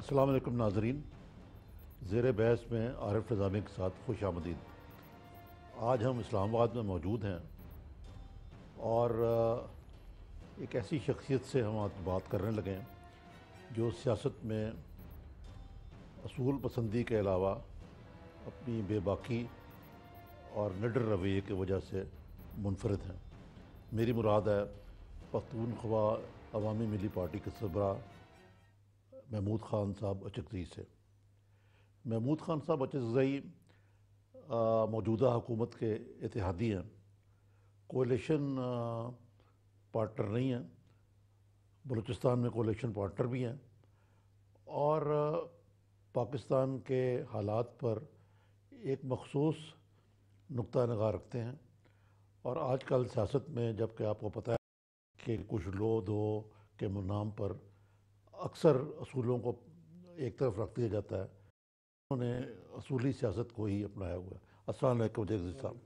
السلام علیکم ناظرین، زیر بحث میں عارف نظامی کے ساتھ خوش آمدید۔ آج ہم اسلام آباد میں موجود ہیں اور ایک ایسی شخصیت سے ہم آج بات کرنے لگے ہیں جو سیاست میں اصول پسندی کے علاوہ اپنی بے باکی اور نڈر رویے کی وجہ سے منفرد ہیں۔ میری مراد ہے پختونخوا عوامی ملی پارٹی کے سربراہ محمود خان صاحب اچکزئی سے۔ محمود خان صاحب اچکزئی موجودہ حکومت کے اتحادی ہیں، کولیشن پارٹنر نہیں ہیں، بلوچستان میں کولیشن پارٹنر بھی ہیں اور پاکستان کے حالات پر ایک مخصوص نقطہ نگاہ رکھتے ہیں۔ اور آج کل سیاست میں جب کہ آپ کو پتہ ہے کہ کچھ لو دو کے نام پر اکثر اصولوں کو ایک طرف رکھ دیا جاتا ہے، انہوں نے اصولی سیاست کو ہی اپنایا ہوا ہے۔ السلام علیکم اچکزئی صاحب۔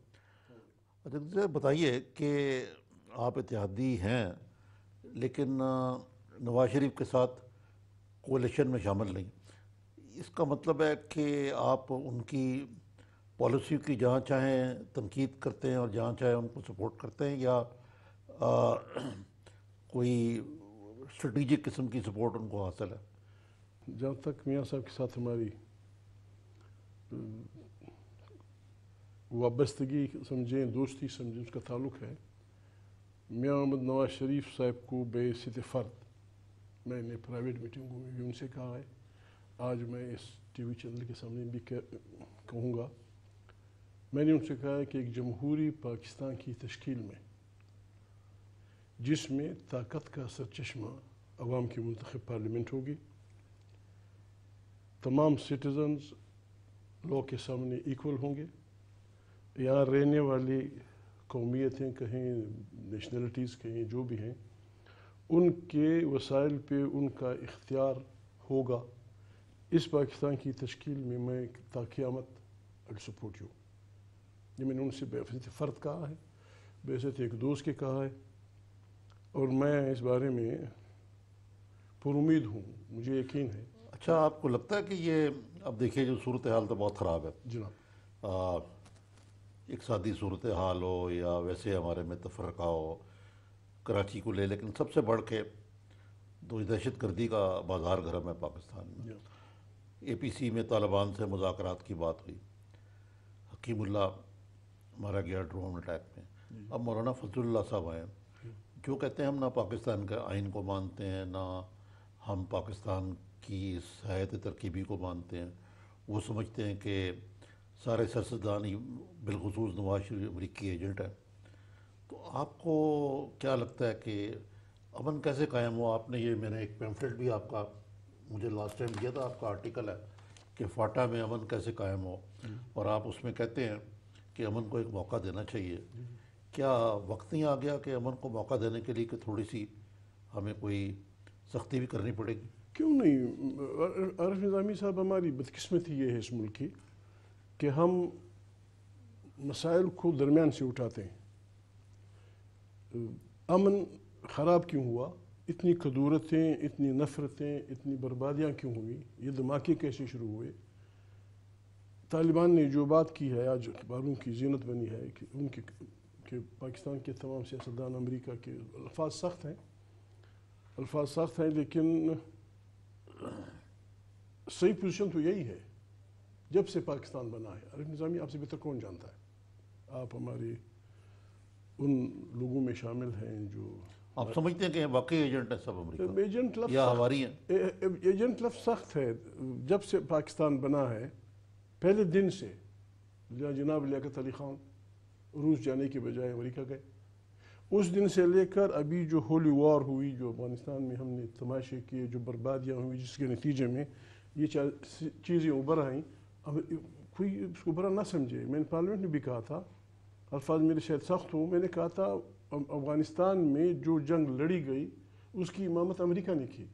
اچکزئی صاحب بتائیے کہ آپ اتحادی ہیں لیکن نواز شریف کے ساتھ کولیشن میں شامل نہیں، اس کا مطلب ہے کہ آپ ان کی پالیسی کی جہاں چاہیں تنقید کرتے ہیں اور جہاں چاہیں ان کو سپورٹ کرتے ہیں، یا کوئی اسٹریٹجک قسم کی سپورٹ ان کو حاصل ہے؟ جہاں تک میاں صاحب کے ساتھ ہماری وابستگی سمجھیں، دوستی سمجھیں، اس کا تعلق ہے، میاں محمد نواز شریف صاحب کو بحیثیت فرد میں نے پرائیویٹ میٹنگوں میں بھی ان سے کہا ہے، آج میں اس ٹی وی چینل کے سامنے بھی کہوں گا، میں نے ان سے کہا ہے کہ ایک جمہوری پاکستان کی تشکیل میں جس میں طاقت کا سرچشمہ عوام کی منتخب پارلیمنٹ ہوگی، تمام سٹیزنز لاء کے سامنے ایکول ہوں گے، یہاں رہنے والی قومیتیں کہیں، نیشنلٹیز کہیں، جو بھی ہیں، ان کے وسائل پہ ان کا اختیار ہوگا، اس پاکستان کی تشکیل میں میں تا قیامت I'll support you۔ یہ میں نے ان سے بحیثیت فرد کہا ہے، بحیثیت ایک دوست کے کہا ہے، اور میں اس بارے میں پر امید ہوں، مجھے یقین ہے۔ اچھا، آپ کو لگتا ہے کہ یہ اب دیکھیے جو صورتحال تو بہت خراب ہے، جناب، اقتصادی صورتحال ہو یا ویسے ہمارے میں تفرقہ ہو کراچی کو لے، لیکن سب سے بڑھ کے تو دہشت گردی کا بازار گرم ہے پاکستان میں۔ اے پی سی میں طالبان سے مذاکرات کی بات ہوئی، حکیم اللہ مارا گیا ڈرون اٹیک میں، اب مولانا فضل اللہ صاحب آئے جو کہتے ہیں ہم نہ پاکستان کے آئین کو مانتے ہیں، نہ ہم پاکستان کی حیثیت ترکیبی کو مانتے ہیں، وہ سمجھتے ہیں کہ سارے سیاستدان ہی بالخصوص نواز شریف امریکی ایجنٹ ہے۔ تو آپ کو کیا لگتا ہے کہ امن کیسے قائم ہو؟ آپ نے یہ، میں نے ایک پیمفلٹ بھی آپ کا مجھے لاسٹ ٹائم دیا تھا، آپ کا آرٹیکل ہے کہ فاٹا میں امن کیسے قائم ہو، اور آپ اس میں کہتے ہیں کہ امن کو ایک موقع دینا چاہیے۔ کیا وقت نہیں آ گیا کہ امن کو موقع دینے کے لیے کہ تھوڑی سی ہمیں کوئی سختی بھی کرنی پڑے گی؟ کیوں نہیں؟ عارف نظامی صاحب، ہماری بدقسمتی یہ ہے اس ملک کی کہ ہم مسائل کو درمیان سے اٹھاتے ہیں۔ امن خراب کیوں ہوا؟ اتنی کدورتیں، اتنی نفرتیں، اتنی بربادیاں کیوں ہوئی؟ یہ دھماکے کیسے شروع ہوئے؟ طالبان نے جو بات کی ہے، آج اخباروں کی زینت بنی ہے کہ ان کی کہ پاکستان کے تمام سیاستدان امریکہ کے، الفاظ سخت ہیں، لیکن صحیح پوزیشن تو یہی ہے جب سے پاکستان بنا ہے۔ عارف نظامی آپ سے بہتر کون جانتا ہے؟ آپ ہمارے ان لوگوں میں شامل ہیں جو آپ سمجھتے ہیں کہ واقعی ایجنٹ ہے سب امریکہ ایجنٹ لفظ یا ہماری ہیں؟ ایجنٹ لفظ سخت ہے۔ جب سے پاکستان بنا ہے، پہلے دن سے جناب لیاقت علی خان روس جانے کے بجائے امریکہ گئے، اس دن سے لے کر ابھی جو ہولی وار ہوئی، جو افغانستان میں ہم نے تماشے کیے، جو بربادیاں ہوئی، جس کے نتیجے میں یہ چیزیں ابھر آئیں، کوئی اس کو برا نہ سمجھے۔ میں نے پارلیمنٹ میں بھی کہا تھا، الفاظ میرے شاید سخت ہوں، میں نے کہا تھا افغانستان میں جو جنگ لڑی گئی اس کی امامت امریکہ نے کی۔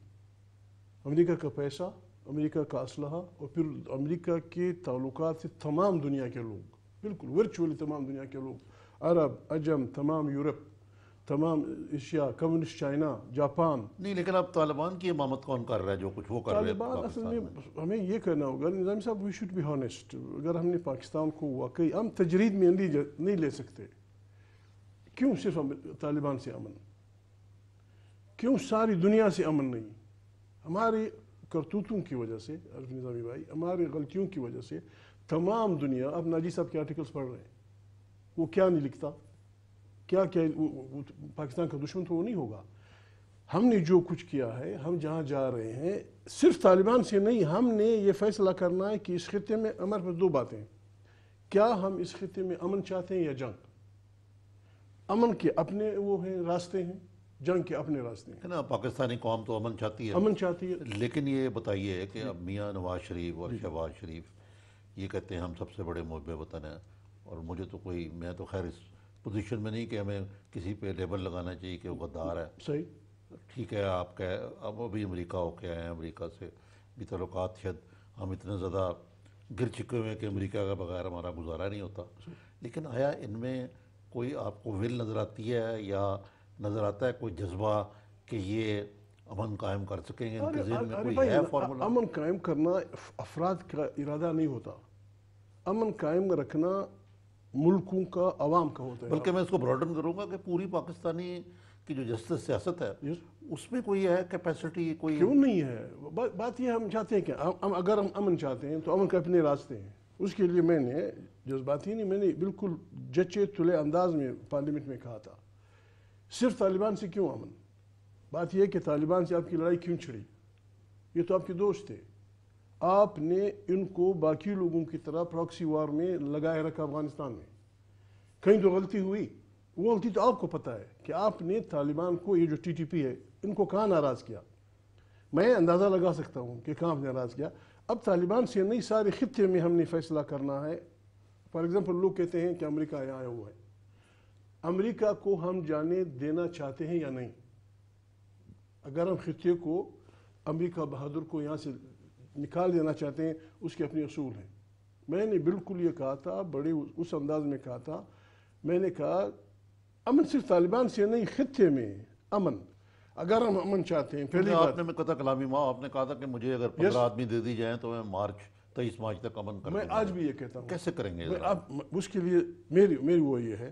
امریکہ کا پیسہ، امریکہ کا اسلحہ، اور پھر امریکہ کے تعلقات سے تمام دنیا کے لوگ، بالکل ورچولی تمام دنیا کے لوگ، عرب، عجم، تمام یورپ تمام ایشیا، کمیونسٹ چائنا، جاپان. نہیں لیکن اب طالبان کی امامت کون کر رہا ہے جو کچھ وہ کر رہے ہیں طالبان اصل پاکستان میں ہمیں یہ کرنا ہوگا نظام صاحب، وی شوڈ بی ہانیسٹ. اگر ہم نے پاکستان کو واقعی ہم تجرید میں نہیں لے سکتے. کیوں صرف طالبان سے امن؟ کیوں ساری دنیا سے امن نہیں؟ ہماری کرتوتوں کی وجہ سے عرف نظامی بھائی، ہماری غلطیوں کی وجہ سے تمام دنیا اب ناجی صاحب کے آرٹیکلز پڑھ رہے ہیں. وہ کیا نہیں لکھتا، کیا وہ پاکستان کا دشمن تو وہ نہیں ہوگا. ہم نے جو کچھ کیا ہے، ہم جہاں جا رہے ہیں صرف طالبان سے نہیں. ہم نے یہ فیصلہ کرنا ہے کہ اس خطے میں ہمارے پاس دو باتیں ہیں. کیا ہم اس خطے میں امن چاہتے ہیں یا جنگ؟ امن کے اپنے وہ ہیں راستے ہیں، جنگ کے اپنے راستے ہیں. نا پاکستانی قوم تو امن چاہتی ہے، امن چاہتی ہے. لیکن یہ بتائیے کہ اب میاں نواز شریف اور شہباز شریف یہ کہتے ہیں ہم سب سے بڑے محب وطن ہیں، اور مجھے تو میں تو خیر اس پوزیشن میں نہیں کہ ہمیں کسی پہ لیبل لگانا چاہیے کہ وہ غدار ہے. صحیح. ٹھیک ہے، آپ اب ابھی امریکہ ہو کے آئے ہیں، امریکہ سے بھی تعلقات شاید ہم اتنے زیادہ گر چکے ہوئے ہیں کہ امریکہ کا بغیر ہمارا گزارا نہیں ہوتا. لیکن آیا ان میں کوئی آپ کو ول نظر آتی ہے یا نظر آتا ہے کوئی جذبہ کہ یہ امن قائم کر سکیں گے؟ ان کے ذہن میں کوئی ہے فارمولا؟ امن قائم کرنا افراد کا ارادہ نہیں ہوتا. امن قائم رکھنا ملکوں کا، عوام کا ہوتا ہے. بلکہ میں اس کو براڈن کروں گا کہ پوری پاکستانی کی جو جسٹس سیاست ہے اس میں کوئی ہے کیپیسٹی؟ کوئی کیوں نہیں ہے؟ بات یہ ہم چاہتے ہیں کہ اگر ہم امن چاہتے ہیں تو امن کے اپنے راستے ہیں. اس کے لیے میں نے جذباتی نہیں، میں نے بالکل جچے تلے انداز میں پارلیمنٹ میں کہا تھا صرف طالبان سے کیوں امن. بات یہ ہے کہ طالبان سے آپ کی لڑائی کیوں چھڑی؟ یہ تو آپ کے دوست تھے. آپ نے ان کو باقی لوگوں کی طرح پراکسی وار میں لگائے رکھا افغانستان میں. کہیں تو غلطی ہوئی، وہ غلطی تو آپ کو پتہ ہے کہ آپ نے طالبان کو، یہ جو ٹی ٹی پی ہے، ان کو کہاں ناراض کیا. میں اندازہ لگا سکتا ہوں کہ کہاں ناراض کیا. اب طالبان سے نہیں، سارے خطے میں ہم نے فیصلہ کرنا ہے. فار ایگزامپل لوگ کہتے ہیں کہ امریکہ یہاں آیا ہوا ہے. امریکہ کو ہم جانے دینا چاہتے ہیں یا نہیں؟ اگر ہم خطے کو، امریکہ بہادر کو یہاں سے نکال دینا چاہتے ہیں، اس کے اپنے اصول ہیں. میں نے بالکل یہ کہا تھا، بڑے اس انداز میں کہا تھا. میں نے کہا امن صرف طالبان سے نہیں، خطے میں امن. اگر ہم امن چاہتے ہیں، پہلی بات آپ نے میں کہتا کلامی ماں آپ نے کہا تھا کہ مجھے اگر 15 آدمی دے دی جائیں تو میں 23 مارچ تک امن کر دوں گا. میں آج بھی یہ کہتا ہوں. کیسے کریں گے؟ اس کے لیے میری وہ یہ ہے،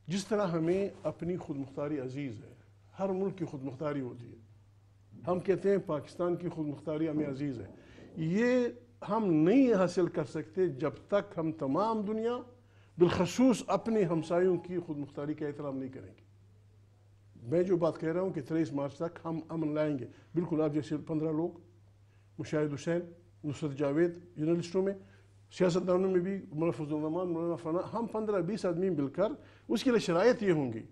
جس طرح ہمیں اپنی خود مختاری عزیز ہے. ہر ملک کی خود مختاری ہوتی ہے. ہم کہتے ہیں پاکستان کی خود مختاری ہمیں عزیز ہے. یہ ہم نہیں حاصل کر سکتے جب تک ہم تمام دنیا، بالخصوص اپنے ہمسایوں کی خود مختاری کا احترام نہیں کریں گے. میں جو بات کہہ رہا ہوں کہ 23 مارچ تک ہم امن لائیں گے. بالکل آپ جیسے 15 لوگ، مشاہد حسین، نصرت جاوید، جرنلسٹوں میں، سیاستدانوں میں بھی، مولانا فضل الرحمان، مولانا فنا، ہم 15-20 آدمی مل کر، اس کے لیے شرائط یہ ہوں گی.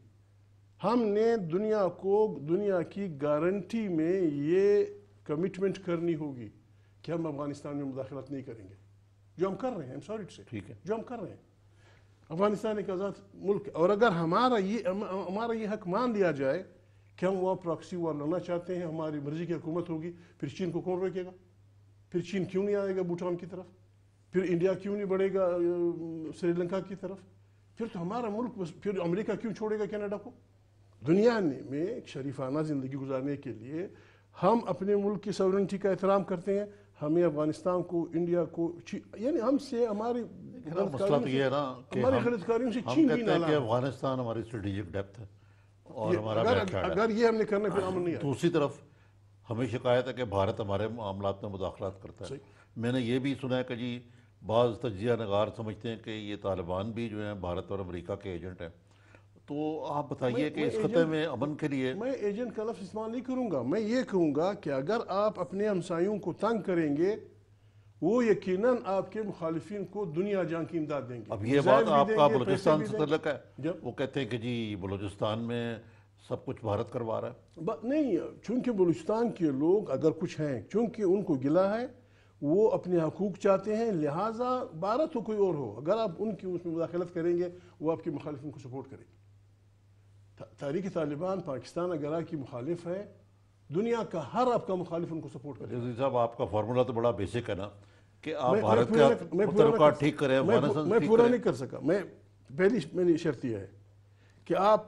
ہم نے دنیا کو، دنیا کی گارنٹی میں یہ کمٹمنٹ کرنی ہوگی کہ ہم افغانستان میں مداخلت نہیں کریں گے. جو ہم کر رہے ہیں، سوری ٹو سے، ٹھیک ہے، جو ہم کر رہے ہیں. افغانستان ایک آزاد ملک ہے، اور اگر ہمارا یہ حق مان لیا جائے کہ ہم وہاں پراکسی وار لڑنا چاہتے ہیں، ہماری مرضی کی حکومت ہوگی، پھر چین کو کون روکے گا؟ پھر چین کیوں نہیں آئے گا بھوٹان کی طرف؟ پھر انڈیا کیوں نہیں بڑھے گا سری لنکا کی طرف؟ پھر تو ہمارا ملک، پھر امریکہ کیوں چھوڑے گا کینیڈا کو؟ دنیا میں ایک شریفانہ زندگی گزارنے کے لیے ہم اپنے ملک کی سورنٹی کا احترام کرتے ہیں. ہمیں افغانستان کو، انڈیا کو، یعنی ہم سے ہماری مسئلہ تو یہ ہے نا کہ ہماری غلط کاریوں سے چین بھی کہتے ہیں کہ افغانستان ہماری اسٹریٹجک ڈیپتھ ہے اور ہمارا بیک یارڈ ہے. اگر یہ ہم نے کرنا پھر امن نہیں آئے. دوسری طرف ہمیں شکایت ہے کہ بھارت ہمارے معاملات میں مداخلات کرتا ہے. میں نے یہ بھی سنا ہے کہ جی بعض تجزیہ نگار سمجھتے ہیں کہ یہ طالبان بھی جو ہیں بھارت اور امریکہ کے ایجنٹ ہیں. تو آپ بتائیے کہ اس خطے میں امن کے لیے. میں ایجنٹ کا لفظ استعمال نہیں کروں گا. میں یہ کہوں گا کہ اگر آپ اپنے ہمسایوں کو تنگ کریں گے، وہ یقیناً آپ کے مخالفین کو دنیا جان کی امداد دیں گے. اب یہ بات آپ کا بلوچستان سے تعلق ہے. وہ کہتے ہیں کہ جی بلوچستان میں سب کچھ بھارت کروا رہا ہے. نہیں، چونکہ بلوچستان کے لوگ اگر کچھ ہیں، چونکہ ان کو گلہ ہے، وہ اپنے حقوق چاہتے ہیں، لہٰذا بھارت ہو کوئی اور ہو، اگر آپ ان کی اس میں مداخلت کریں گے، وہ آپ کے مخالفین کو سپورٹ کریں گے. تحریک طالبان پاکستان اگر آپ کی مخالف ہے، دنیا کا ہر آپ کا مخالف ان کو سپورٹ کرے. عزیز صاحب آپ کا فارمولا تو بڑا بیسک ہے نا کہ آپ بھارت کے متعلقات ٹھیک کریں، افغانستان میں پورا نہیں کر سکا. میری شرط یہ ہے کہ آپ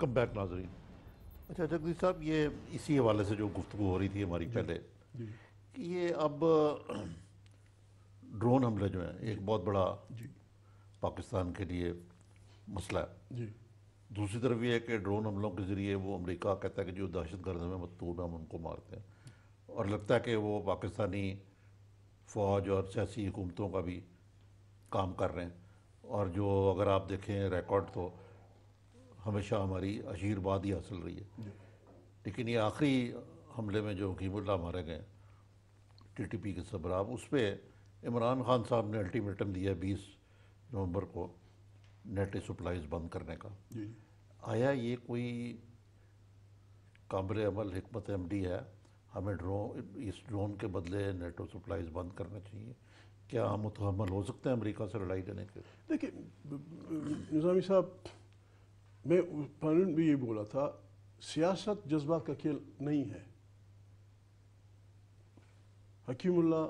ویلکم بیک ناظرین. اچھا جگدیش صاحب، یہ اسی حوالے سے جو گفتگو ہو رہی تھی ہماری پہلے کہ یہ اب ڈرون حملے جو ہیں ایک بہت بڑا پاکستان کے لیے مسئلہ ہے. دوسری طرف یہ ہے کہ ڈرون حملوں کے ذریعے وہ امریکہ کہتا ہے کہ جو دہشت گرد میں مطلوب ہیں ہم ان کو مارتے ہیں، اور لگتا ہے کہ وہ پاکستانی فوج اور سیاسی حکومتوں کا بھی کام کر رہے ہیں. اور جو اگر آپ دیکھیں ریکارڈ تو ہمیشہ ہماری عشیر باد ہی حاصل رہی ہے. لیکن یہ آخری حملے میں جو حکیم اللہ مارے گئے ٹی ٹی پی کے سربراہ، اس پہ عمران خان صاحب نے الٹیمیٹم دیا 20 نومبر کو نیٹو سپلائز بند کرنے کا. آیا یہ کوئی قابل عمل حکمت عملی ہے؟ ہمیں اس ڈرون کے بدلے نیٹو سپلائز بند کرنا چاہیے؟ کیا ہم متحمل ہو سکتے ہیں امریکہ سے لڑائی لینے کے؟ دیکھیں نظامی صاحب، میں پانون بھی یہ بولا تھا، سیاست جذبات کا کھیل نہیں ہے. حکیم اللہ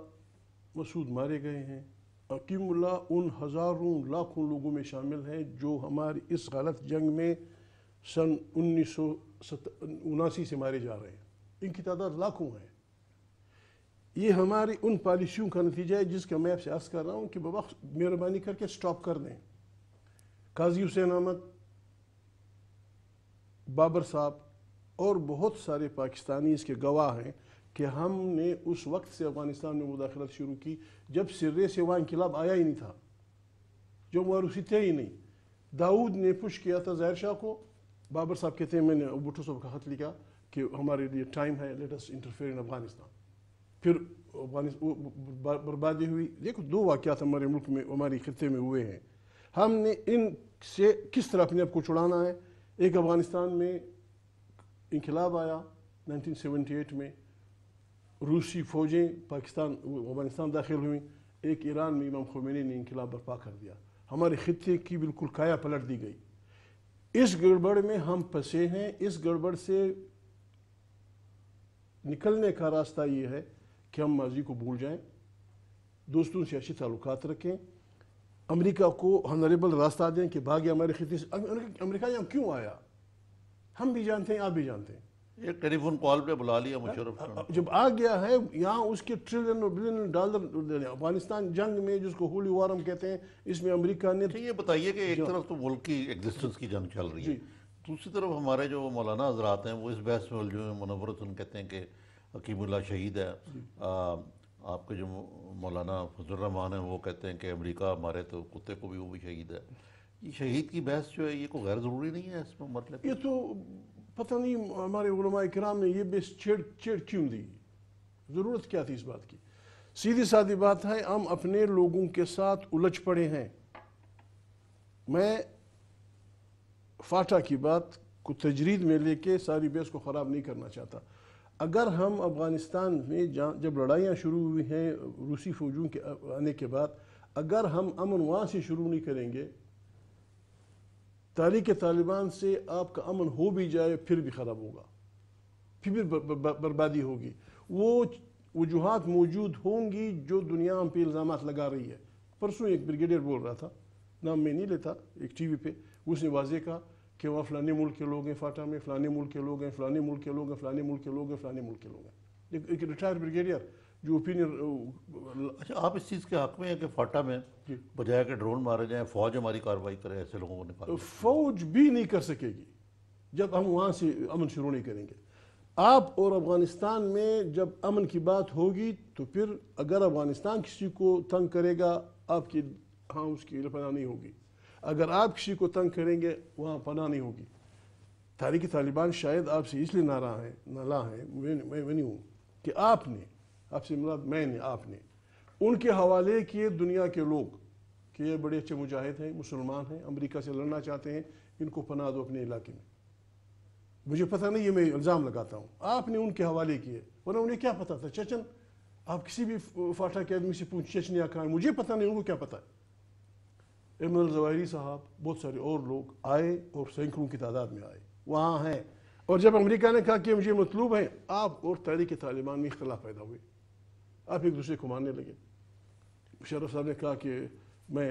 مسعود مارے گئے ہیں. حکیم اللہ ان ہزاروں لاکھوں لوگوں میں شامل ہیں جو ہماری اس غلط جنگ میں سن 1979 سے مارے جا رہے ہیں. ان کی تعداد لاکھوں ہے. یہ ہماری ان پالیسیوں کا نتیجہ ہے جس کا میں آپ سے عرض کر رہا ہوں کہ بابا مہربانی کر کے سٹاپ کر دیں. قاضی حسین احمد، بابر صاحب اور بہت سارے پاکستانی اس کے گواہ ہیں کہ ہم نے اس وقت سے افغانستان میں مداخلت شروع کی جب سرے سے وہاں انقلاب آیا ہی نہیں تھا، جو موروثی تھے ہی نہیں. داؤد نے پش کیا تھا ظاہر شاہ کو. بابر صاحب کہتے ہیں میں نے بھٹو صاحب کا خط لکھا کہ ہمارے لیے ٹائم ہے، let us interfere in Afghanistan. پھر بربادی ہوئی. دیکھو 2 واقعات ہمارے ملک میں ہماری خطے میں ہوئے ہیں. ہم نے ان سے کس طرح اپنے آپ کو چھڑانا ہے. ایک افغانستان میں انقلاب آیا 1978 میں، روسی فوجیں افغانستان داخل ہوئیں. ایک ایران میں امام خمینی نے انقلاب برپا کر دیا. ہمارے خطے کی بالکل کایا پلٹ دی گئی. اس گڑبڑ میں ہم پھنسے ہیں. اس گڑبڑ سے نکلنے کا راستہ یہ ہے کہ ہم ماضی کو بھول جائیں، دوستوں سے اچھے تعلقات رکھیں، امریکہ کو ہنریبل راستہ دیں کہ بھاگے ہمارے خطے سے. امریکہ یہاں کیوں آیا ہم بھی جانتے ہیں، آپ بھی جانتے ہیں. ایک ٹیلی فون کال پہ بلا لیا مشرف جب آ گیا ہے یہاں اس کے ٹریلین اور بلین ڈالر. افغانستان جنگ میں جس کو ہولی وار ہم کہتے ہیں، اس میں امریکہ نے. یہ بتائیے کہ ایک طرف تو ملک کی ایگزسٹنس کی جنگ چل رہی ہے، دوسری طرف ہمارے جو مولانا حضرات ہیں وہ اس بحث میں الجھے ہیں. منورۃ کہتے ہیں کہ حکیم اللہ شہید ہے. آپ کے جو مولانا فضل الرحمان ہیں وہ کہتے ہیں کہ امریکہ مارے تو کتے کو بھی وہ بھی شہید ہے. یہ شہید کی بحث جو ہے یہ کوئی غیر ضروری نہیں ہے اس میں؟ مطلب یہ تو پتہ نہیں ہمارے علماء کرام نے یہ بس چھیڑ کیوں دی؟ ضرورت کیا تھی اس بات کی؟ سیدھی سادھی بات ہے، ہم اپنے لوگوں کے ساتھ الجھ پڑے ہیں. میں فاٹا کی بات کو تجرید میں لے کے ساری بحث کو خراب نہیں کرنا چاہتا. اگر ہم افغانستان میں جب لڑائیاں شروع ہوئی ہیں روسی فوجوں کے آنے کے بعد، اگر ہم امن وہاں سے شروع نہیں کریں گے، تحریک طالبان سے آپ کا امن ہو بھی جائے پھر بھی خراب ہوگا، پھر بربادی ہوگی. وہ وجوہات موجود ہوں گی جو دنیا ہم پہ الزامات لگا رہی ہے. پرسوں ایک بریگیڈیئر بول رہا تھا، نام میں نہیں لیتا، ایک ٹی وی پہ اس نے واضح کہا کہ وہاں فلانے ملک کے لوگ ہیں فاٹا میں، فلانے ملک کے لوگ ہیں، فلانے ملک کے لوگ ہیں، فلانے ملک کے لوگ ہیں، فلانے ملک کے لوگ ہیں. ایک ریٹائر بریگیڈیئر جو اوپینین. اچھا، آپ اس چیز کے حق میں ہیں کہ فاٹا میں بجائے کہ ڈرون مارے جائیں فوج ہماری کارروائی کرے، ایسے لوگوں کو نکالیں؟ فوج بھی نہیں کر سکے گی جب ہم وہاں سے امن شروع نہیں کریں گے. آپ اور افغانستان میں جب امن کی بات ہوگی تو پھر اگر افغانستان کسی کو تنگ کرے گا آپ کی اس کی پناہ نہیں ہوگی. اگر آپ کسی کو تنگ کریں گے وہاں پناہ نہیں ہوگی. تحریک طالبان شاید آپ سے اس لیے ناراض ہیں، میں نہیں ہوں کہ آپ نے، آپ سے مراد میں نے، آپ نے ان کے حوالے کیے دنیا کے لوگ کہ یہ بڑے اچھے مجاہد ہیں، مسلمان ہیں، امریکہ سے لڑنا چاہتے ہیں، ان کو پناہ دو اپنے علاقے میں. مجھے پتہ نہیں، یہ میں الزام لگاتا ہوں، آپ نے ان کے حوالے کیے، ورنہ انہیں کیا پتہ تھا؟ چچن آپ کسی بھی فاٹا کے آدمی سے پوچھ، چچنیا کہاں ہے؟ مجھے پتہ نہیں، ان کو کیا پتہ ہے. ایمن الظواہری صاحب، بہت سارے اور لوگ آئے اور سینکڑوں کی تعداد میں آئے، وہاں ہیں. اور جب امریکہ نے کہا کہ مجھے مطلوب ہے، آپ اور تحریک طالبان میں اختلاف پیدا ہوئے، آپ ایک دوسرے کو ماننے لگے. مشرف صاحب نے کہا کہ میں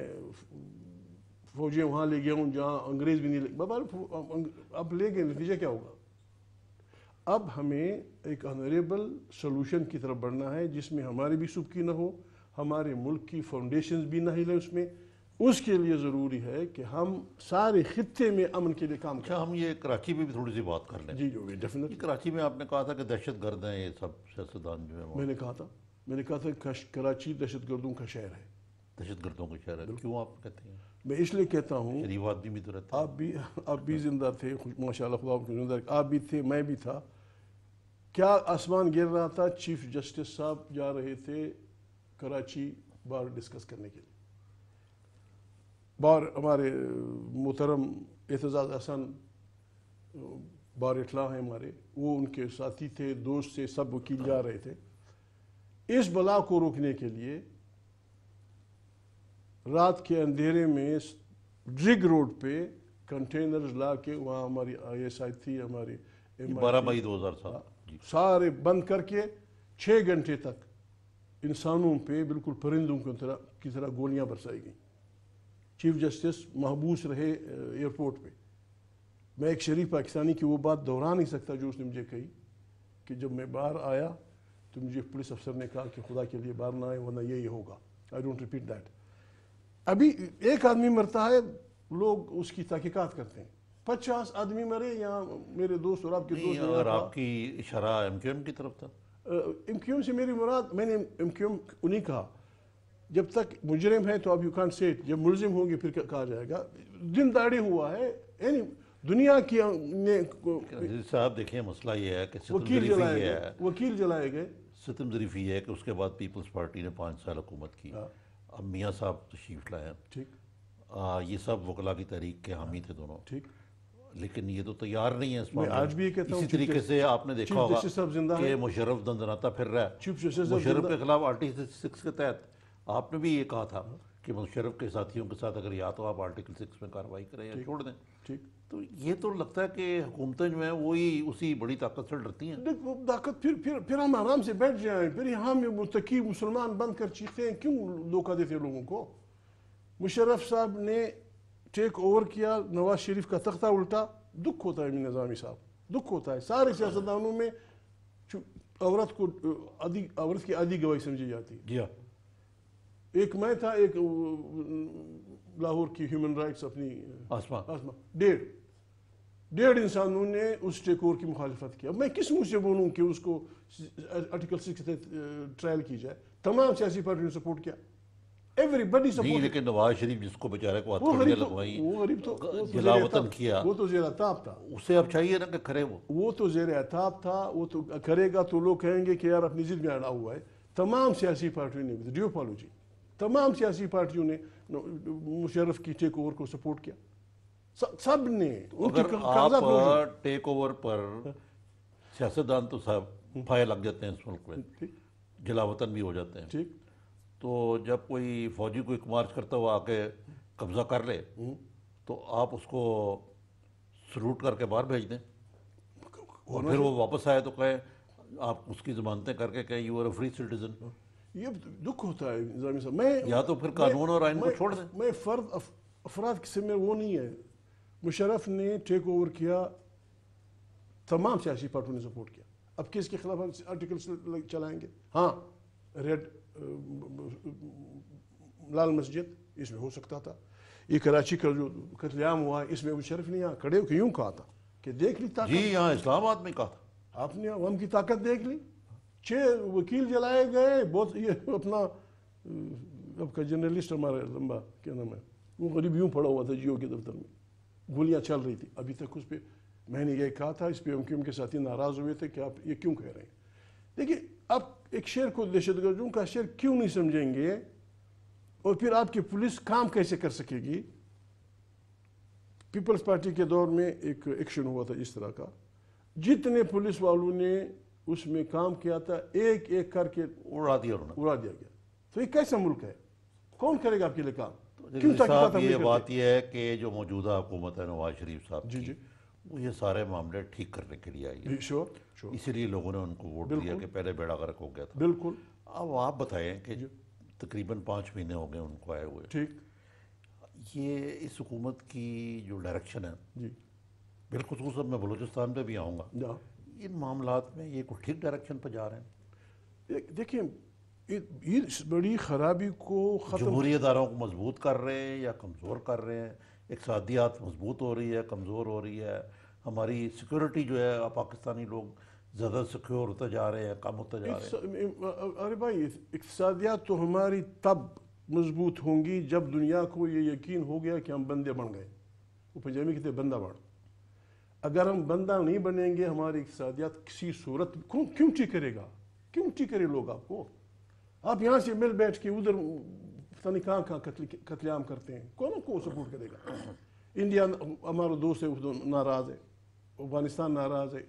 فوجیں وہاں لے گیا ہوں جہاں انگریز بھی نہیں لے بابا اب لے گئے، نتیجہ کیا ہوگا؟ اب ہمیں ایک آنریبل سولوشن کی طرف بڑھنا ہے جس میں ہماری بھی سبکی نہ ہو، ہمارے ملک کی فاؤنڈیشنز بھی نہ ہلے اس میں. اس کے لیے ضروری ہے کہ ہم سارے خطے میں امن کے لیے کام کریں. اچھا، ہم یہ کراچی میں بھی تھوڑی سی بات کر لیں. جی جو ڈیفینیٹلی. کراچی میں آپ نے کہا تھا کہ دہشت گرد ہیں یہ سب سیاستدان جو ہیں. میں نے کہا تھا کہ کراچی دہشت گردوں کا شہر ہے. دہشت گردوں کا شہر ہے، کیوں آپ کہتے ہیں؟ میں اس لیے کہتا ہوں، شریف آدمی بھی تو رہتا ہے. آپ بھی زندہ تھے، ماشاء اللہ خدا کی زندہ، آپ بھی تھے، میں بھی تھا. کیا آسمان گر رہا تھا؟ چیف جسٹس صاحب جا رہے تھے کراچی بار ڈسکس کرنے کے لیے. بار ہمارے محترم اعتزاز احسن بار اٹھلا ہیں ہمارے، وہ ان کے ساتھی تھے، دوست تھے، سب وکیل جا رہے تھے. اس بلا کو روکنے کے لیے رات کے اندھیرے میں ڈرگ روڈ پہ کنٹینرز لا کے، وہاں ہماری آئی ایس آئی تھی، ہماری 12 مئی 2007 سارے بند کر کے 6 گھنٹے تک انسانوں پہ بالکل پرندوں کی طرح گولیاں برسائی گئیں. چیف جسٹس محبوس رہے ایئرپورٹ پہ. میں ایک شریف پاکستانی کی وہ بات دہرا نہیں سکتا جو اس نے مجھے کہی کہ جب میں باہر آیا تو مجھے پولیس افسر نے کہا کہ خدا کے لیے باہر نہ آئے ورنہ یہ ہوگا. I don't repeat that. ابھی ایک آدمی مرتا ہے، لوگ اس کی تحقیقات کرتے ہیں. 50 آدمی مرے، یا میرے دوست اور آپ کے دوست. اگر آپ کی اشارہ ایم کیو ایم کی طرف تھا، ایم کیو ایم سے میری مراد، میں نے ایم کیو ایم انہیں کہا جب تک مجرم ہے تو اب یو کانٹ سے اٹ، جب ملزم ہوں گے پھر کہا جائے گا. دن داڑھی ہوا ہے، یعنی دنیا کی صاحب دیکھیں مسئلہ یہ ہے کہ وکیل جلائے گئے. ستم ظریفی یہ ہے کہ اس کے بعد پیپلز پارٹی نے 5 سال حکومت کی. اب میاں صاحب تشریف لائے ہیں. ٹھیک. یہ سب وکلا کی تحریک کے حامی تھے دونوں. ٹھیک. لیکن یہ تو تیار نہیں ہے اس میں آج بھی یہ کہتا ہوں. اسی طریقے سے آپ نے دیکھا ہوگا کہ مشرف دندناتا پھر رہا ہے. مشرف کے خلاف آرٹیکل 6 کے تحت آپ نے بھی یہ کہا تھا کہ مشرف کے ساتھیوں کے ساتھ اگر یا تو آپ آرٹیکل 6 میں کارروائی کریں یا چھوڑ دیں. ٹھیک. تو یہ تو لگتا ہے کہ حکومتیں جو ہیں وہی اسی بڑی طاقت سے ڈرتی ہیں. طاقت پھر ہم آرام سے بیٹھ جائیں. پھر یہاں میں متقی مسلمان بن کر چیختے ہیں، کیوں دھوکہ دیتے لوگوں کو؟ مشرف صاحب نے ٹیک اوور کیا، نواز شریف کا تختہ الٹا. دکھ ہوتا ہے نظامی صاحب، دکھ ہوتا ہے. سارے سیاستدانوں میں عورت کی آدھی گواہی سمجھی جاتی. جی ہاں. ایک میں تھا، ایک لاہور کی ہیومن رائٹس اپنی آسما 1.5 انسانوں نے اس ٹیک اوور کی مخالفت کی. اب میں کس منہ سے بولوں کہ اس کو آرٹیکل 6 کے تحت ٹرائل کی جائے؟ تمام سیاسی پارٹیوں نے سپورٹ کیا. Every support. لیکن نواز شریف جس کو بیچارے کو ہتھکڑیاں لگوائیں، جلا وطن کیا، وہ تو زیر عتاب تھا. اسے اب چاہیے نا کہ کرے. وہ تو زیر عتاب تھا، وہ تو کرے گا تو لوگ کہیں گے کہ یار اپنی ضد میں اڑا ہوا ہے. تمام سیاسی پارٹیوں نے ڈیو اپالوجی، تمام سیاسی پارٹیوں نے مشرف کی ٹیک اوور کو سپورٹ کیا. سب نے. اگر آپ ٹیک اوور پر سیاستدان تو سب پھائے لگ جاتے ہیں اس ملک میں، جلا وطن بھی ہو جاتے ہیں. ٹھیک. تو جب کوئی فوجی کو ایک مارچ کرتا ہوا آ کے قبضہ کر لے تو آپ اس کو سلوٹ کر کے باہر بھیج دیں، اور پھر وہ واپس آئے تو کہے، آپ اس کی ضمانتیں کر کے کہیں you are a free citizen. یہ دکھ ہوتا ہے نظامی صاحب. یا تو پھر قانون اور آئین کو چھوڑ دیں. میں فرد افراد سے میں وہ نہیں ہے. مشرف نے ٹیک اوور کیا، تمام سیاسی پارٹیوں نے سپورٹ کیا. اب کس کے خلاف ہم آرٹیکل چلائیں گے؟ ہاں، ریڈ لال مسجد اس میں ہو سکتا تھا. یہ کراچی کا جو قتل عام ہوا اس میں مشرف نے یہاں کھڑے ہو کے یوں کہا تھا کہ دیکھ لی طاقت. جی یہاں اسلام آباد میں کہا تھا. آپ نے عوام کی طاقت دیکھ لی. 6 وکیل جلائے گئے. بہت یہ اپنا اب کا جرنلسٹ ہمارا لمبا کیا نام ہے، وہ غریب یوں پڑا ہوا تھا جیو کے دفتر میں، گولیاں چل رہی تھی. ابھی تک اس پہ میں نے یہ کہا تھا، اس پہ ایم کے ساتھی ناراض ہوئے تھے کہ آپ یہ کیوں کہہ رہے ہیں. دیکھیے آپ ایک شہر کو دہشت گردوں کا شہر کیوں نہیں سمجھیں گے، اور پھر آپ کی پولیس کام کیسے کر سکے گی؟ پیپلز پارٹی کے دور میں ایک ایکشن ہوا تھا اس طرح کا، جتنے پولیس والوں نے اس میں کام کیا تھا ایک ایک کر کے اڑا دیا گیا. تو یہ کیسا ملک ہے؟ کون کرے گا آپ کے لیے کام؟ صاحب یہ بات یہ ہے کہ جو موجودہ حکومت ہے نواز شریف صاحب کی، وہ یہ سارے معاملے ٹھیک کرنے کے لیے آئی ہے. اسی لیے لوگوں نے ان کو ووٹ دیا کہ پہلے بیڑا غرق ہو گیا تھا. بالکل. اب آپ بتائیں کہ تقریباً 5 مہینے ہو گئے ان کو آئے ہوئے. ٹھیک. یہ اس حکومت کی جو ڈائریکشن ہے، جی بالخصوص اب میں بلوچستان پہ بھی آؤں گا، جہاں ان معاملات میں یہ کوئی ٹھیک ڈائریکشن پہ جا رہے ہیں؟ دیکھیں اس بڑی خرابی کو ختم جمہوری اداروں کو مضبوط کر رہے ہیں یا کمزور کر رہے ہیں؟ اقتصادیات مضبوط ہو رہی ہے، کمزور ہو رہی ہے؟ ہماری سیکورٹی جو ہے، پاکستانی لوگ زیادہ سیکیور ہوتے جا رہے ہیں، کم ہوتے جا رہے ہیں؟ ارے بھائی اقتصادیات تو ہماری تب مضبوط ہوں گی جب دنیا کو یہ یقین ہو گیا کہ ہم بندے بن گئے. وہ پنجابی کہتے ہیں بندہ بن. اگر ہم بندہ نہیں بنیں گے ہماری اقتصادیات کسی صورت کیوں ٹھیک کرے گا؟ کیوں ٹھیک کرے لوگ آپ کو؟ آپ یہاں سے مل بیٹھ کے ادھر پتہ نہیں کہاں قتل عام کرتے ہیں. کون آپ کو سپورٹ کرے گا؟ انڈیا ہمارا دوست ہے، ناراض ہے. افغانستان ناراض ہے.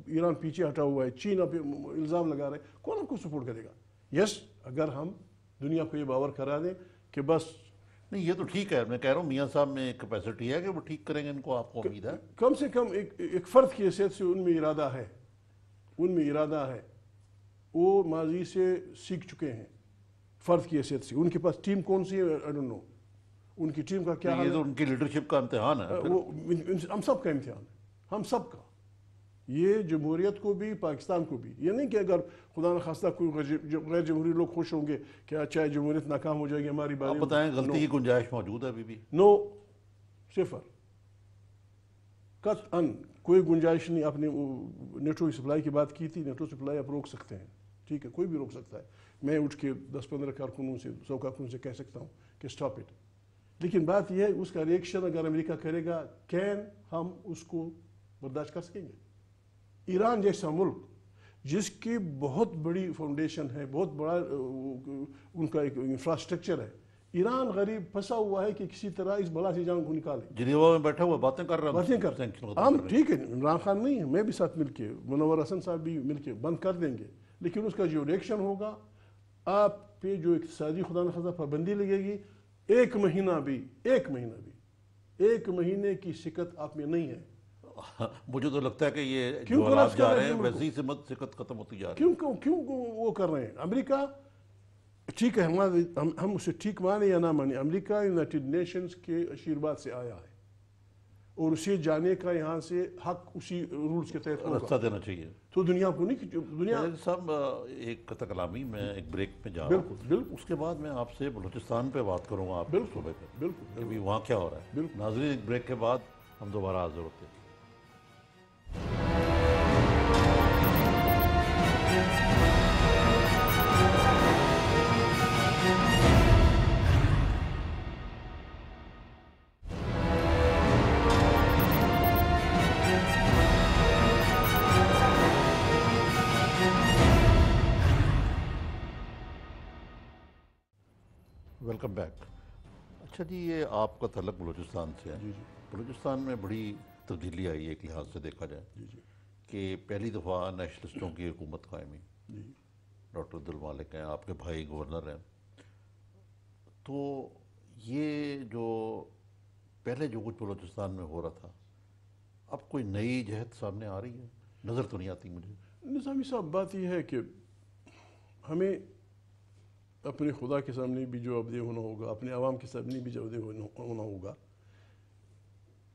ایران پیچھے ہٹا ہوا ہے. چین پہ الزام لگا رہا ہے. کون ہم کو سپورٹ کرے گا؟ یس، اگر ہم دنیا کو یہ باور کرا دیں کہ بس نہیں، یہ تو ٹھیک ہے. میں کہہ رہا ہوں میاں صاحب میں کیپیسٹی ہے کہ وہ ٹھیک کریں گے ان کو. آپ کو امید ہے؟ کم سے کم ایک فرد کی حیثیت سے ان میں ارادہ ہے. ان میں ارادہ ہے. وہ ماضی سے سیکھ چکے ہیں. فرد کی حیثیت سے ان کے پاس ٹیم کون سی ہے آئی ڈونٹ نو. ان کی ٹیم کا کیا حال یہ ہے؟ تو ان کی لیڈرشپ کا امتحان ہے. وہ ہم سب کا امتحان ہے. ہم سب کا. یہ جمہوریت کو بھی، پاکستان کو بھی. یہ نہیں کہ اگر خدا نخواستہ کوئی غیر جمہوری لوگ خوش ہوں گے کہ اچھا جمہوریت ناکام ہو جائے گی ہماری بات. آپ بتائیں غلطی کی گنجائش موجود ہے ابھی بھی؟ نو، صفر، قطعاً کوئی گنجائش نہیں. آپ نے نیٹو سپلائی کی بات کی تھی. نیٹو سپلائی آپ روک سکتے ہیں، ٹھیک ہے، کوئی بھی روک سکتا ہے. میں اٹھ کے 10-15 کارکنوں سے 100 کارکنوں سے کہہ سکتا ہوں کہ سٹاپ اٹ. لیکن بات یہ ہے اس کا ریئیکشن اگر امریکہ کرے گا، ہم اس کو برداشت کر سکیں گے؟ ایران جیسا ملک جس کی بہت بڑی فاؤنڈیشن ہے، بہت بڑا ان کا ایک انفراسٹرکچر ہے، ایران غریب پھنسا ہوا ہے کہ کسی طرح اس بلا سے جان کو نکالے. جنیوا میں بیٹھا ہوا باتیں کر رہا ہوں. باتیں کر ہم ٹھیک ہے. عمران خان نہیں ہے، میں بھی ساتھ مل کے، منور حسن صاحب بھی مل کے بند کر دیں گے. لیکن اس کا جو ریئیکشن ہوگا، آپ پہ جو اقتصادی خدا نخواستہ پابندی لگے گی، ایک مہینے کی سکت آپ میں نہیں ہے. مجھے تو لگتا ہے کہ یہ جو حالات جا رہے ہیں ویسے ہی سکت ختم ہوتی جا رہی ہے. کیوں وہ کر رہے ہیں؟ امریکہ ٹھیک ہے، ہم اسے ٹھیک مانیں یا نہ مانیں، امریکہ یونائٹڈ نیشنز کے آشیرواد سے آیا ہے اور اسے جانے کا یہاں سے حق اسی رولز کے تحت ہوگا. راستہ دینا چاہیے. تو دنیا کو نہیں، دنیا صاحب ایک قطع کلامی میں ایک بریک میں جا رہا ہوں. بالکل اس کے بعد میں آپ سے بلوچستان پہ بات کروں گا. آپ بالکل صوبے پہ بالکل کہ بھی وہاں کیا ہو رہا ہے. بالکل. ناظرین، ایک بریک کے بعد ہم دوبارہ حاضر ہوتے ہیں. Welcome back. اچھا جی، یہ آپ کا تعلق بلوچستان سے ہے. جی جی بلوچستان میں بڑی تبدیلی آئی ہے ایک لحاظ سے دیکھا جائے جی جی کہ پہلی دفعہ نیشنلسٹوں کی حکومت قائم ہوئی. جی ڈاکٹر عبدالمالک ہیں، آپ کے بھائی گورنر ہیں. تو یہ جو پہلے جو کچھ بلوچستان میں ہو رہا تھا، اب کوئی نئی جہت سامنے آ رہی ہے؟ نظر تو نہیں آتی مجھے. نظامی صاحب، بات یہ ہے کہ ہمیں اپنے خدا کے سامنے بھی جواب دہ ہونا ہوگا، اپنے عوام کے سامنے بھی جواب دہ ہونا ہوگا.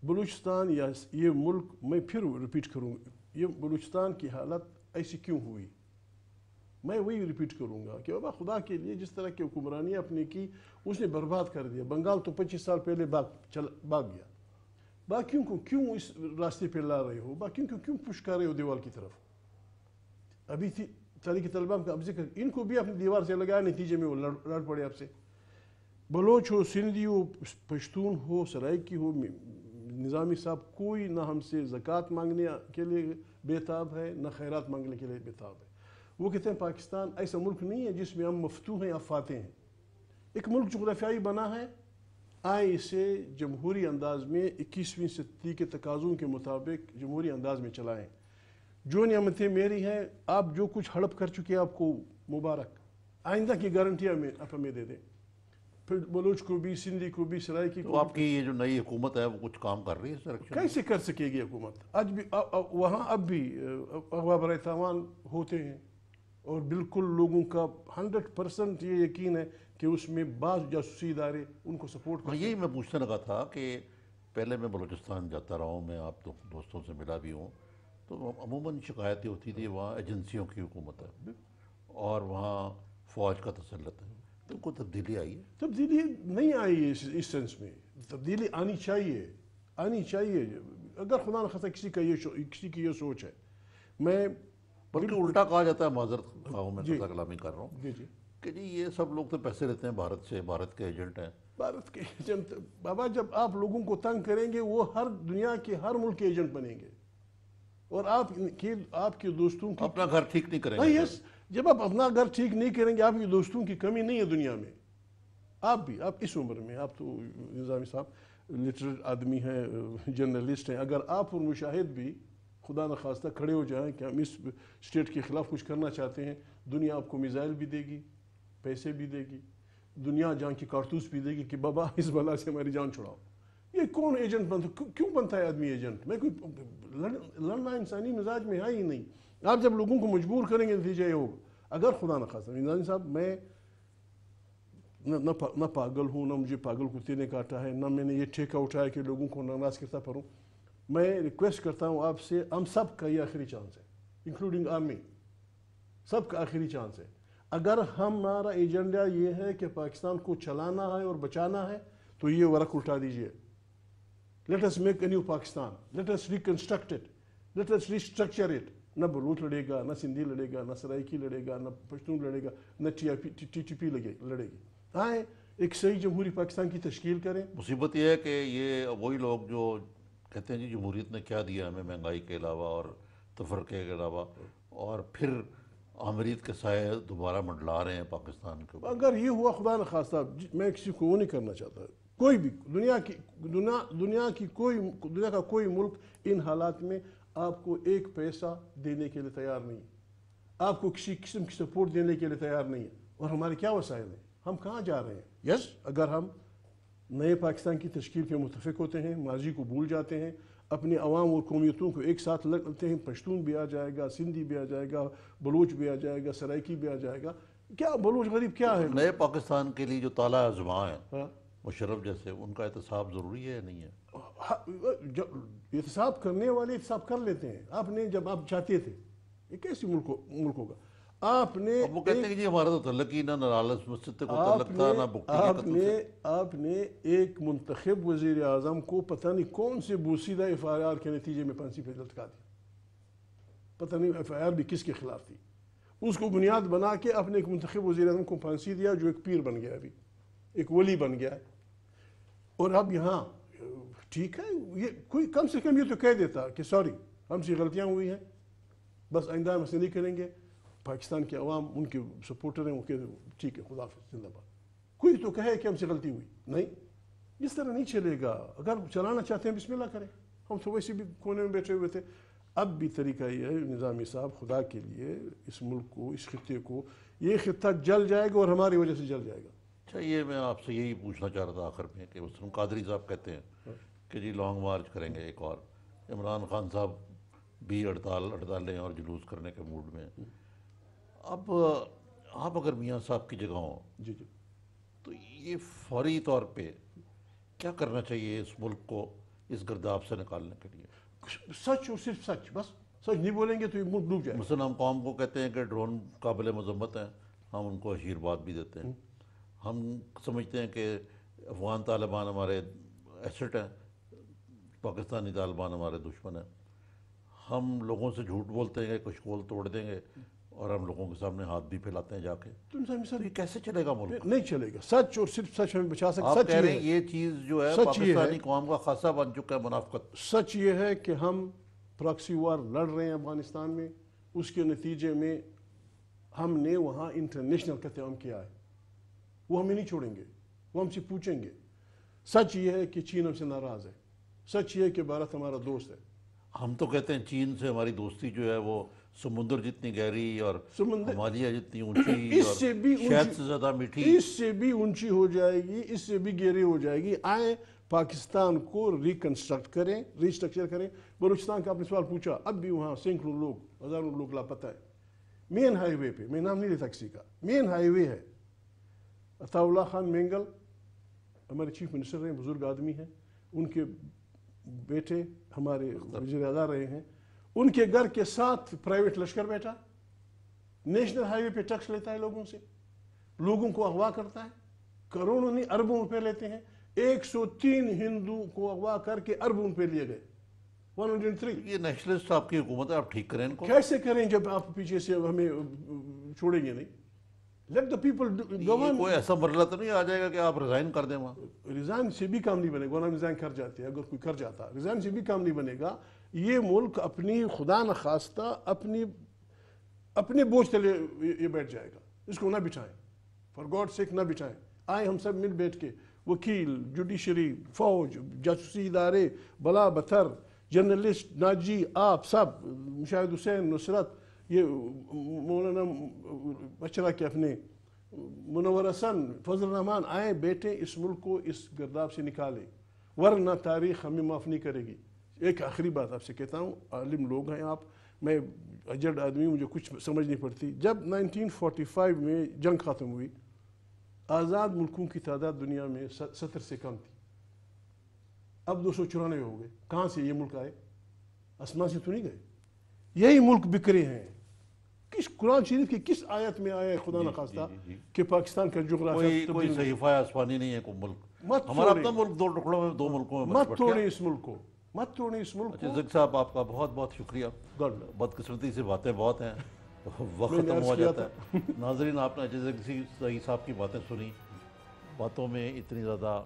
بلوچستان یا یہ ملک، میں پھر ریپیٹ کروں گا، یہ بلوچستان کی حالت ایسی کیوں ہوئی؟ میں وہی ریپیٹ کروں گا کہ بابا خدا کے لیے جس طرح کی حکمرانی اپنے کی اس نے برباد کر دیا. بنگال تو 25 سال پہلے بھاگ گیا. باقیوں کو کیوں اس راستے پہ لا رہے ہو؟ باقیوں کو کیوں پش کر رہے ہو دیوار کی طرف؟ ابھی تھی تحریک طالبان کا اب ذکر، ان کو بھی اپنی دیوار سے لگایا، نتیجے میں وہ لڑ پڑے آپ سے. بلوچ ہو، سندھی ہو، پشتون ہو، سرائکی ہو، نظامی صاحب کوئی نہ ہم سے زکوٰۃ مانگنے کے لیے بےتاب ہے، نہ خیرات مانگنے کے لیے بےتاب ہے. وہ کہتے ہیں پاکستان ایسا ملک نہیں ہے جس میں ہم مفتوح ہیں یا فاتح ہیں. ایک ملک جغرافیائی بنا ہے، آئے اسے جمہوری انداز میں 21ویں صدی کے تقاضوں کے مطابق جمہوری انداز میں چلائیں. جو نعمتیں میری ہیں، آپ جو کچھ ہڑپ کر چکے آپ کو مبارک. آئندہ کی گارنٹی آپ ہمیں دے دیں. پھر بلوچ کو بھی، سندھی کو بھی، سرائکی کو تو آپ کی یہ جو نئی حکومت ہے وہ کچھ کام کر رہی ہے اس ڈائریکشن میں؟ کیسے کر سکے گی حکومت؟ آج بھی وہاں اب بھی اغوا برائے تاوان ہوتے ہیں اور بالکل لوگوں کا 100% یہ یقین ہے کہ اس میں بعض جاسوسی ادارے ان کو سپورٹ ہاں کرتے یہی میں پوچھنے لگا تھا کہ پہلے میں بلوچستان جاتا رہا ہوں، میں آپ دوستوں سے ملا بھی ہوں، تو عموماً شکایتیں ہوتی تھی وہاں ایجنسیوں کی حکومت ہے اور وہاں فوج کا تسلط ہے، تو کوئی تبدیلی آئی ہے؟ تبدیلی نہیں آئی ہے اس سینس میں، تبدیلی آنی چاہیے اگر خدا نخواستہ کسی کی یہ سوچ ہے. میں بلکہ الٹا کہا جاتا ہے، معذرت خواہ میں جی قطع کلامی کر رہا ہوں، جی کہ جی یہ سب لوگ تو پیسے لیتے ہیں بھارت سے، بھارت کے ایجنٹ ہیں. بھارت کے ایجنٹ بابا جب آپ لوگوں کو تنگ کریں گے وہ ہر دنیا کے ہر ملک کے ایجنٹ بنیں گے، اور آپ کے دوستوں کی اپنا گھر ٹھیک نہیں کریں نہیں گے. یس جب آپ اپنا گھر ٹھیک نہیں کریں گے، آپ کی دوستوں کی کمی نہیں ہے دنیا میں. آپ اس عمر میں، آپ تو نظامی صاحب لٹریٹ آدمی ہیں، جرنلسٹ ہیں، اگر آپ اور مشاہد بھی خدا نخواستہ کھڑے ہو جائیں کہ ہم اس اسٹیٹ کے خلاف کچھ کرنا چاہتے ہیں، دنیا آپ کو میزائل بھی دے گی، پیسے بھی دے گی، دنیا جان کی کارتوس بھی دے گی کہ بابا اس بلا سے ہماری جان چھڑاؤ. یہ کون ایجنٹ بنتا، کیوں بنتا ہے آدمی ایجنٹ؟ میں کوئی لڑنا انسانی مزاج میں ہے ہی نہیں. آپ جب لوگوں کو مجبور کریں گے نتیجہ یہ ہوگا. اگر خدا نخواستہ نظامی صاحب، میں نہ پاگل ہوں، نہ مجھے پاگل کتے نے کاٹا ہے، نہ میں نے یہ ٹھیکہ اٹھایا کہ لوگوں کو ناراض کرتا پھروں. میں ریکویسٹ کرتا ہوں آپ سے، ہم سب کا یہ آخری چانس ہے، انکلوڈنگ آرمی، سب کا آخری چانس ہے. اگر ہمارا ایجنڈا یہ ہے کہ پاکستان کو چلانا ہے اور بچانا ہے تو یہ ورق الٹا دیجئے. Let us make a new Pakistan, let us reconstruct it, let us restructure it. نہ بلوچ لڑے گا، نہ سندھی لڑے گا، نہ سرائکی لڑے گا، نہ پشتون لڑے گا، نہ ٹی ٹی پی لڑے گی. آئیں ایک صحیح جمہوری پاکستان کی تشکیل کریں. مصیبت یہ ہے کہ یہ وہی لوگ جو کہتے ہیں جی جمہوریت نے کیا دیا ہمیں مہنگائی کے علاوہ اور تفرقے کے علاوہ، اور پھر آمریت کے سائے دوبارہ منڈلا رہے ہیں پاکستان کے اوپر. اگر یہ ہوا خدا نخواستہ، میں کسی کو وہ نہیں کرنا چاہتا، کوئی بھی دنیا کا کوئی ملک ان حالات میں آپ کو ایک پیسہ دینے کے لیے تیار نہیں ہے، آپ کو کسی قسم کی سپورٹ دینے کے لیے تیار نہیں ہے. اور ہمارے کیا وسائل ہیں، ہم کہاں جا رہے ہیں؟ یس اگر ہم نئے پاکستان کی تشکیل کے متفق ہوتے ہیں، ماضی کو بھول جاتے ہیں، اپنے عوام اور قومیتوں کو ایک ساتھ لگتے ہیں، پشتون بھی آ جائے گا، سندھی بھی آ جائے گا، بلوچ بھی آ جائے گا، سرائکی بھی آ جائے گا. کیا بلوچ غریب کیا ہے؟ نئے پاکستان کے لیے جو تالا ازماں ہیں ہاں، مشرف جیسے، ان کا احتساب ضروری ہے یا نہیں ہے؟ احتساب کرنے والے احتساب کر لیتے ہیں. آپ نے جب آپ چاہتے تھے، یہ کیسی ملک ہوگا، آپ نے اب وہ کہتے ہیں کہ جی ہمارا تو تعلق ہی نہ نالس مسجد کو تعلق تھا، نہ بکٹی کے قتل سے. آپ نے ایک منتخب وزیر اعظم کو پتہ نہیں کون سے بوسیدہ ایف آئی آر کے نتیجے میں پھانسی پہ لٹکا دیا. پتہ نہیں ایف آئی آر بھی کس کے خلاف تھی. اس کو بنیاد بنا کے اپنے ایک منتخب وزیر اعظم کو پھانسی دیا جو ایک پیر بن گیا، ابھی ایک ولی بن گیا. اور اب یہاں ٹھیک ہے، یہ کوئی کم سے کم یہ تو کہہ دیتا کہ سوری ہم سے غلطیاں ہوئی ہیں، بس آئندہ ہم ایسے نہیں کریں گے. پاکستان کے عوام ان کے سپورٹر ہیں، وہ کہتے ہیں ٹھیک ہے خدا حافظ زندہ باد. کوئی تو کہے کہ ہم سے غلطی ہوئی. نہیں، اس طرح نہیں چلے گا. اگر چلانا چاہتے ہیں بسم اللہ کریں. ہم تو ویسے بھی کونے میں بیٹھے ہوئے تھے. اب بھی طریقہ یہ ہے نظامی صاحب، خدا کے لیے اس ملک کو، اس خطے کو، یہ خطہ جل جائے گا اور ہماری وجہ سے جل جائے گا. اچھا، یہ میں آپ سے یہی پوچھنا چاہ رہا تھا آخر میں کہ مسلم قادری صاحب کہتے ہیں کہ جی لانگ مارچ کریں گے ایک اور. عمران خان صاحب بھی ہڑتالیں اور جلوس کرنے کے موڈ میں. اب آپ اگر میاں صاحب کی جگہ ہوں جی تو یہ فوری طور پہ کیا کرنا چاہیے اس ملک کو اس گرداب سے نکالنے کے لیے؟ سچ اور صرف سچ، بس سچ نہیں بولیں گے تو یہ ملک ڈوب جائے. مثلا ہم قوم کو کہتے ہیں کہ ڈرون قابل مذمت ہیں، ہم ان کو آشیرواد بھی دیتے ہیں. ہم سمجھتے ہیں کہ افغان طالبان ہمارے ایسٹ ہیں، پاکستانی طالبان ہمارے دشمن ہیں. ہم لوگوں سے جھوٹ بولتے ہیں کہ کشکول توڑ دیں گے، اور ہم لوگوں کے سامنے ہاتھ بھی پھیلاتے ہیں جا کے. تو یہ کیسے چلے گا ملک؟ نہیں چلے گا. سچ اور صرف سچ ہمیں بچا سکتے. آپ کہہ رہے ہیں یہ چیز جو ہے پاکستانی قوم کا خاصہ بن چکا ہے، منافقت. سچ یہ ہے کہ ہم پراکسی وار لڑ رہے ہیں افغانستان میں، اس کے نتیجے میں ہم نے وہاں انٹرنیشنل قتل عام کیا ہے. وہ ہمیں نہیں چھوڑیں گے، وہ ہم سے پوچھیں گے. سچ یہ ہے کہ چین ہم سے ناراض ہے. سچ یہ ہے کہ بھارت ہمارا دوست ہے. ہم تو کہتے ہیں چین سے ہماری دوستی جو ہے وہ سمندر جتنی گہری اور ہمالیہ جتنی اونچی اور شہد سے زیادہ میٹھی، اس سے بھی اونچی ہو جائے گی، اس سے بھی گہری ہو جائے گی. آئیں پاکستان کو ریکنسٹرکٹ کریں، ریسٹرکچر کریں. بلوچستان کا آپ نے سوال پوچھا، اب بھی وہاں سینکڑوں لوگ، ہزاروں لوگ لاپتہ ہیں. مین ہائی وے پہ، میں نام نہیں لیتا کسی کا، مین ہائی وے ہے، عطا اللہ خان مینگل ہمارے چیف منسٹر ہیں، بزرگ آدمی ہیں، ان کے بیٹے ہمارے وزیر اعلیٰ رہے ہیں، ان کے گھر کے ساتھ پرائیویٹ لشکر بیٹھا، نیشنل ہائی وے پہ ٹیکس لیتا ہے لوگوں سے، لوگوں کو اغوا کرتا ہے، کروڑوں نہیں اربوں روپے لیتے ہیں، 103 ہندو کو اغوا کر کے اربوں روپے لیے گئے، 103۔ یہ نیشنلسٹ آپ کی حکومت ہے، آپ ٹھیک کریں ان کو۔ کیسے کریں جب آپ پیچھے سے ہمیں چھوڑیں گے نہیں؟ Let the people govern. کوئی ایسا مرحلہ تو نہیں آ جائے گا کہ آپ ریزائن کر دیں وہاں؟ ریزائن سے بھی کام نہیں بنے گا، ورنہ ریزائن کر جاتے ہیں، اگر کوئی کر جاتا ریزائن سے بھی کام نہیں بنے گا۔ یہ ملک اپنی خدا نخواستہ اپنے بوجھ تلے یہ بیٹھ جائے گا، اس کو نہ بٹھائیں، فار گاڈ سیک نہ بٹھائیں۔ آئیں ہم سب مل بیٹھ کے، وکیل، جوڈیشری، فوج، جاسوسی ادارے، بلا بتر، جرنلسٹ، ناجی، آپ سب، مشاہد حسین، نصرت، یہ مولانا بچرا کے اپنے، منور حسن، فضل الرحمان، آئیں بیٹھیں، اس ملک کو اس گرداب سے نکالیں، ورنہ تاریخ ہمیں معاف نہیں کرے گی۔ ایک آخری بات آپ سے کہتا ہوں، عالم لوگ ہیں آپ، میں اجڑ آدمی، مجھے کچھ سمجھ نہیں پڑتی۔ جب 1945 میں جنگ ختم ہوئی، آزاد ملکوں کی تعداد دنیا میں 70 سے کم تھی، اب 294 ہو گئے۔ کہاں سے یہ ملک آئے؟ آسمان سے تو نہیں گئے، یہی ملک بکھرے ہیں۔ کس قرآن شریف کی کس آیت میں آیا ہے خدا نخواستہ کہ پاکستان کا جغرافیہ کوئی صحیفہ آسمانی نہیں ہے کوئی ملک، ہمارا اپنا ملک دو ٹکڑوں میں، دو ملکوں میں مت توڑیں اس ملک کو، مت توڑیں اس ملک کو۔ زکی صاحب آپ کا بہت بہت شکریہ، بدقسمتی سے باتیں بہت ہیں، وقت ختم ہو جاتا ہے۔ ناظرین، آپ نے زکی صاحب کی باتیں سنی، باتوں میں اتنی زیادہ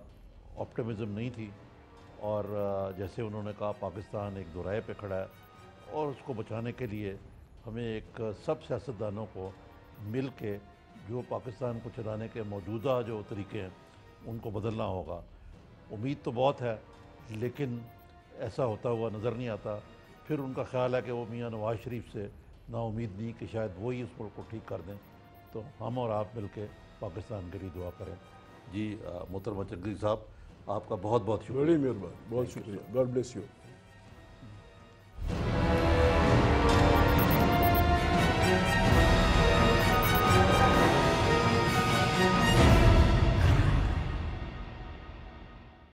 آپٹیمزم نہیں تھی، اور جیسے انہوں نے کہا پاکستان ایک دورائے پہ کھڑا ہے، اور اس کو بچانے کے لیے ہمیں ایک سب سیاستدانوں کو مل کے جو پاکستان کو چلانے کے موجودہ جو طریقے ہیں ان کو بدلنا ہوگا۔ امید تو بہت ہے، لیکن ایسا ہوتا ہوا نظر نہیں آتا۔ پھر ان کا خیال ہے کہ وہ میاں نواز شریف سے نا امید نہیں کہ شاید وہی اس ملک کو ٹھیک کر دیں، تو ہم اور آپ مل کے پاکستان کے لیے دعا کریں۔ جی محترم زکی صاحب، آپ کا بہت بہت شکریہ۔ بڑی مہربانی، بہت شکریہ، گاڈ بلیس یو۔